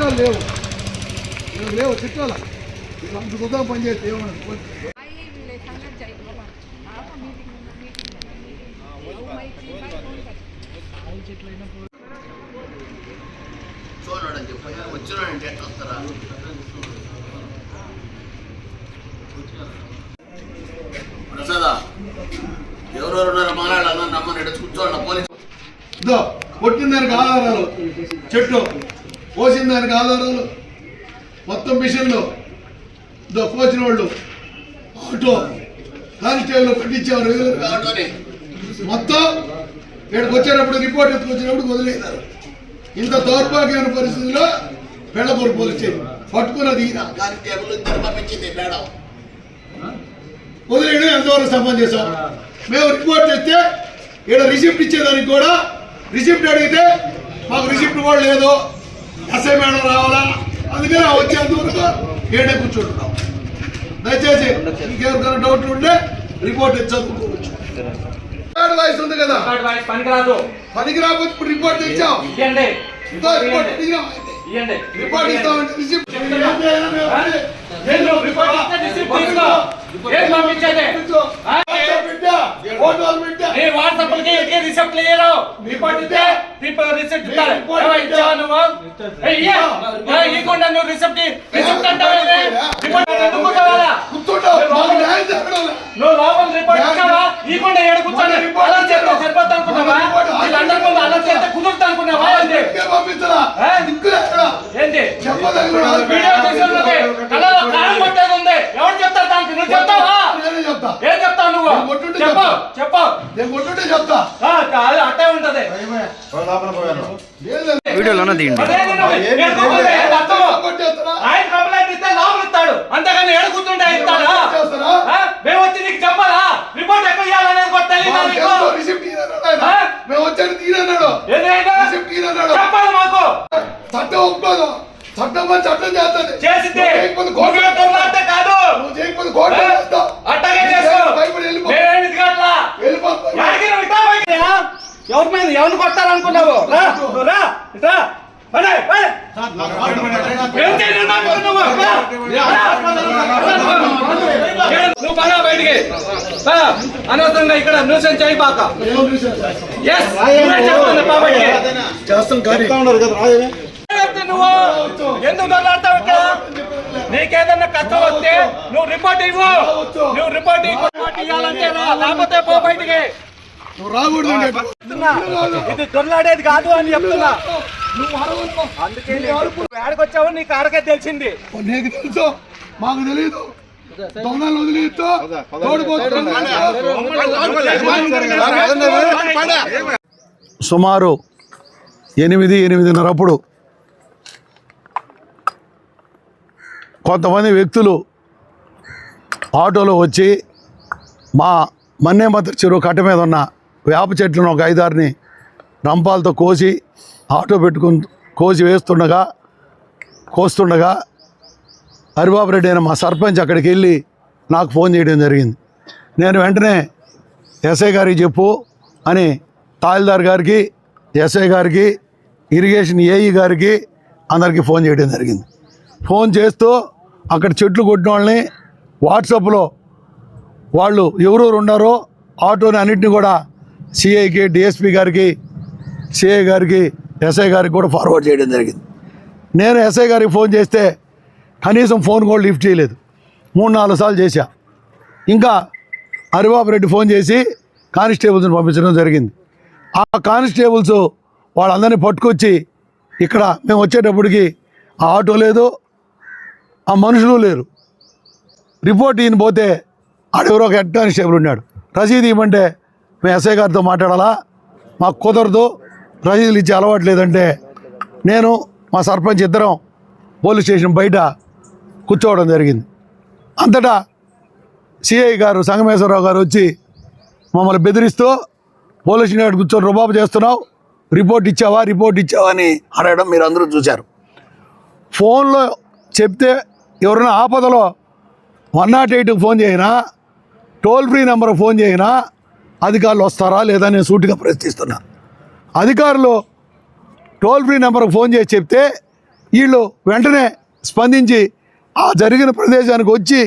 చిట్టాలు లేవు చిట్టాల అంత ఉదయం పనిచేస్తే ఏమన్నా చూడండి చెప్పి వచ్చినాడంటే ఎట్లా వస్తారా ప్రసాదా ఎవరెవరు ఉన్నారో మాట్లాడాలన్నా నమ్మని ఎడ కూర్చోండి పోలీసు కొట్టిన దానికి ఆధారాలు చెట్టు కోసిన దానికి ఆధారాలు మొత్తం మిషన్లు కోచిన వాళ్ళు ఆటో కానిస్టేబుల్ పట్టించేవారు ఆటోని మొత్తం ఇక్కడికి వచ్చేటప్పుడు రిపోర్ట్ ఎత్తుకొచ్చినప్పుడు వదిలేదారు. ఇంత దౌర్భాగ్యమైన పరిస్థితుల్లో పెళ్ళపూర్ పోలీస్ స్టేషన్ పట్టుకున్నది కానిస్టేబుల్ ఇద్దరు పంపించింది మేడం వదిలేయడం ఎంతవరకు సమంజసం. మేము రిపోర్ట్ చేస్తే ఇక్కడ రిసిప్ట్ ఇచ్చేదానికి కూడా రిసిప్ట్ అడిగితే మాకు రిసిప్ట్ కూడా లేదు, ఎస్ఐ మేడం రావాలా, అందుకని వచ్చేంతవరకు ఏడే కూర్చుంటున్నాం. దయచేసి ఇంకెవరికైనా డౌట్లు ఉంటే రిపోర్ట్ ఇచ్చి చదువుకోవచ్చు. వాయిస్ ఉంది కదా పనికి రాకపోతే ఇప్పుడు రిపోర్ట్ ఇచ్చాం. రిపోర్ట్ ఇస్తామంటే రిసిప్ట్ నువ్వు లోపల రిపోర్ట్ ఇచ్చావా ఇవ్వకుండా ఏడు కూర్చొని అలా చేస్తే సరిపోతా అనుకున్నావా? వీళ్ళందరి ముందు అలా చేస్తే కుదురుతా అనుకున్నావా? ఏంటి వీడియో చేసేది కళలో కారం పట్టేది ఉంది. ఎవరు చెప్తారు దానికి? నువ్వు చెప్తావా? ఏం చెప్తావు నువ్వు? చెప్పు చెప్తా అట్టే ఉంటది. ఆయన కంప్లైంట్ ఇస్తే లోపల ఇస్తాడు, అంతేగాని ఏడు కూర్చుంటే ఇస్తాడా? మేము వచ్చి నీకు చెప్పాలా రిపోర్ట్ ఎక్కడ ఇవ్వాలనేది చెప్పాలి మాకు. చట్టం ఒప్పుకోదు, చట్టం చట్టం చేస్తుంది. చేసింది కాదు, అట్టగే ఎవరి మీద ఎవరిని కొట్టాలనుకున్నావు? నువ్వు పదా బయటికి అనవసరంగా ఇక్కడ న్యూసెన్స్ చేయబాక. నువ్వు ఎందుకు మాట్లాడతావు? ఇక్కడ నీకేదన్నా కష్టం వస్తే నువ్వు రిపోర్ట్ ఇవ్వు. నువ్వు రిపోర్ట్ ఇవ్వాలంటే లేకపోతే పో బయటికి. ఇది దొరలాడేది కాదు అని చెప్తున్నా. అందుకే ఏడకి వచ్చావు నీకు ఆడకే తెలిసింది. నీకు తెలుసు, మాకు తెలియదు. దొంగలు వదిలేస్తూ సుమారు 8:30 కొంతమంది వ్యక్తులు ఆటోలో వచ్చి మా మన్నేమత చెరువు కట్ట మీద ఉన్న వేప చెట్లను ఒక 5-6ని రంపాలతో కోసి ఆటో పెట్టుకుని కోస్తుండగా హరిబాబు రెడ్డి అయిన మా సర్పంచ్ అక్కడికి వెళ్ళి నాకు ఫోన్ చేయడం జరిగింది. నేను వెంటనే ఎస్ఐ గారికి చెప్పు అని తహసీల్దార్ గారికి, ఎస్ఐ గారికి, ఇరిగేషన్ ఏఈ గారికి అందరికీ ఫోన్ చేయడం జరిగింది. ఫోన్ చేస్తూ అక్కడ చెట్లు కొట్టిన వాళ్ళని వాట్సాప్లో వాళ్ళు ఎవరెవరు ఉన్నారో ఆటోని అన్నింటినీ కూడా సిఐకి, డిఎస్పీ గారికి, సిఐ గారికి, ఎస్ఐ గారికి కూడా ఫార్వర్డ్ చేయడం జరిగింది. నేను ఎస్ఐ గారికి ఫోన్ చేస్తే కనీసం ఫోన్ కూడా లిఫ్ట్ చేయలేదు. 3-4 సార్లు చేశా. ఇంకా హరిబాబు రెడ్డి ఫోన్ చేసి కానిస్టేబుల్స్ని పంపించడం జరిగింది. ఆ కానిస్టేబుల్స్ వాళ్ళందరినీ పట్టుకొచ్చి ఇక్కడ మేము వచ్చేటప్పటికి ఆ ఆటో లేదు, ఆ మనుషులు లేరు. రిపోర్ట్ ఈయన పోతే ఆడెవరో ఒక హెడ్ కానిస్టేబుల్ ఉన్నాడు. రసీదు ఇవ్వమంటే మేము ఎస్ఐ గారితో మాట్లాడాలా, మాకు కుదరదు, రసీదులు ఇచ్చే అలవాటు లేదంటే నేను మా సర్పంచ్ ఇద్దరం పోలీస్ స్టేషన్ బయట కూర్చోవడం జరిగింది. అంతటా సిఐ గారు సంగమేశ్వరరావు గారు వచ్చి మమ్మల్ని బెదిరిస్తూ పోలీస్ స్టేషన్ కూర్చొని రుబాబు చేస్తున్నావు, రిపోర్ట్ ఇచ్చావా అని అడగడం మీరు అందరూ చూశారు. ఫోన్లో చెప్తే ఎవరైనా ఆపదలో 108కి ఫోన్ చేయినా, టోల్ ఫ్రీ నెంబర్కి ఫోన్ చేయినా అధికారులు వస్తారా లేదా నేను సూటిగా ప్రశ్నిస్తున్నా. అధికారులు టోల్ ఫ్రీ నెంబర్కి ఫోన్ చేసి చెప్తే వీళ్ళు వెంటనే స్పందించి ఆ జరిగిన ప్రదేశానికి వచ్చి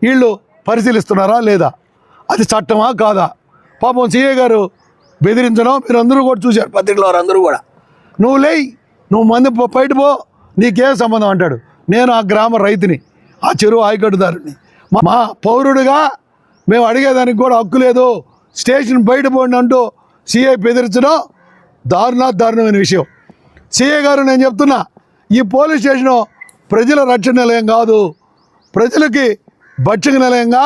వీళ్ళు పరిశీలిస్తున్నారా లేదా, అది చట్టమా కాదా? పాపం సిఐ గారు బెదిరించడం మీరు అందరూ కూడా చూశారు, పత్రికలో అందరూ కూడా. నువ్వు లేయి, నువ్వు మంది బయట పో, నీకేం సంబంధం అంటాడు. నేను ఆ గ్రామ రైతుని, ఆ చెరువు ఆయకట్టుదారుని, మా పౌరుడిగా మేము అడిగేదానికి కూడా హక్కు లేదు, స్టేషన్ బయట పోండి అంటూ సిఐ బెదిరించడం దారుణమైన విషయం. సిఐ గారు నేను చెప్తున్నా, ఈ పోలీస్ స్టేషను ప్రజల రక్షణ నిలయం కాదు, ప్రజలకి భక్షక నిలయంగా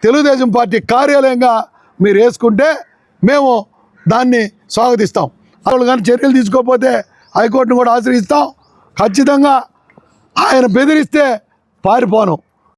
తెలుగుదేశం పార్టీ కార్యాలయంగా మీరు వేసుకుంటే మేము దాన్ని స్వాగతిస్తాం. వాళ్ళు కానీ చర్యలు తీసుకోకపోతే హైకోర్టును కూడా ఆశ్రయిస్తాం. ఖచ్చితంగా ఆయన బెదిరిస్తే పారిపోను.